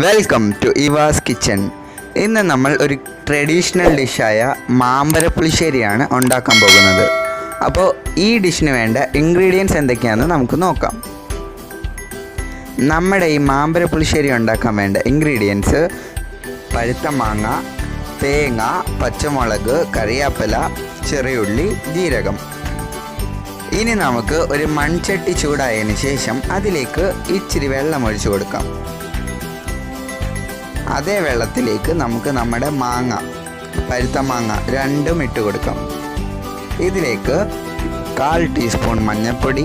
Welcome to ഇവാസ് kitchen. ഇന്ന് നമ്മൾ ഒരു ട്രഡീഷണൽ ഡിഷായ മാമ്പഴ പുളിശ്ശേരിയാണ് ഉണ്ടാക്കാൻ പോകുന്നത്. അപ്പോൾ ഈ ഡിഷിന് വേണ്ട ഇൻഗ്രീഡിയൻസ് എന്തൊക്കെയാണെന്ന് നമുക്ക് നോക്കാം. നമ്മുടെ ഈ മാമ്പഴ പുളിശ്ശേരി ഉണ്ടാക്കാൻ വേണ്ട ഇൻഗ്രീഡിയൻസ് പഴുത്ത മാങ്ങ, തേങ്ങ, പച്ചമുളക്, കറിവേപ്പില, ചെറിയുള്ളി, ജീരകം. ഇനി നമുക്ക് ഒരു മൺചട്ടി ചൂടായതിന് ശേഷം അതിലേക്ക് ഇച്ചിരി വെള്ളം ഒഴിച്ചു കൊടുക്കാം. അതേ വെള്ളത്തിലേക്ക് നമുക്ക് നമ്മുടെ മാങ്ങ, പഴുത്ത മാങ്ങ രണ്ടും ഇട്ട് കൊടുക്കാം. ഇതിലേക്ക് 1/4 ടീസ്പൂൺ മഞ്ഞൾപ്പൊടി,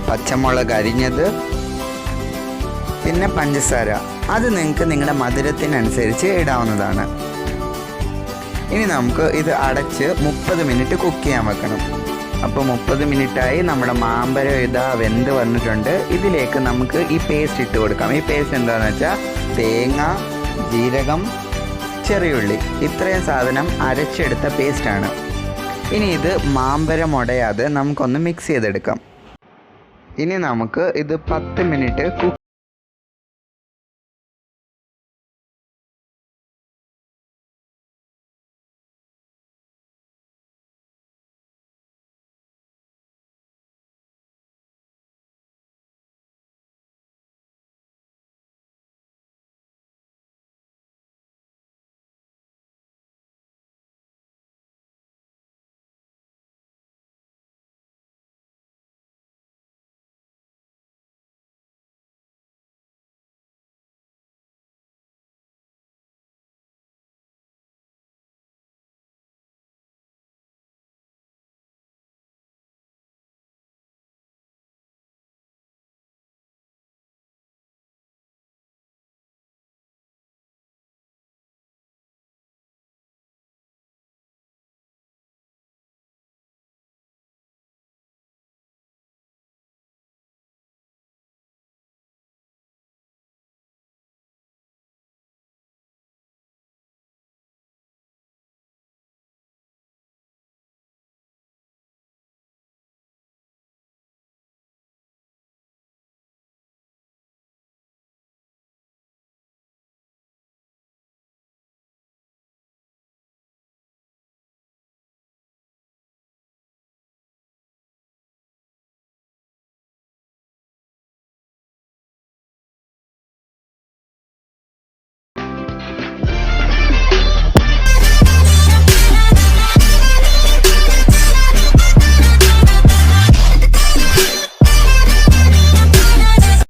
പച്ചമുളക് അരിഞ്ഞത്, പിന്നെ പഞ്ചസാര. അത് നിങ്ങൾക്ക് നിങ്ങളുടെ മധുരത്തിനനുസരിച്ച് ഇടാവുന്നതാണ്. ഇനി നമുക്ക് ഇത് അടച്ച് 30 മിനിറ്റ് കുക്ക് ചെയ്യാൻ വെക്കണം. അപ്പോൾ 30 മിനിറ്റായി നമ്മുടെ മാമ്പഴം ഇതാ വെന്ത് വന്നിട്ടുണ്ട്. ഇതിലേക്ക് നമുക്ക് ഈ പേസ്റ്റ് ഇട്ട് കൊടുക്കാം. ഈ പേസ്റ്റ് എന്താണെന്ന് വെച്ചാൽ തേങ്ങ, ജീരകം, ചെറിയുള്ളി, ഇത്രയും സാധനം അരച്ചെടുത്ത പേസ്റ്റാണ്. ഇനി ഇത് മാമ്പഴം ഉടയാതെ നമുക്കൊന്ന് മിക്സ് ചെയ്തെടുക്കാം. ഇനി നമുക്ക് ഇത് 10 മിനിറ്റ് കുക്ക്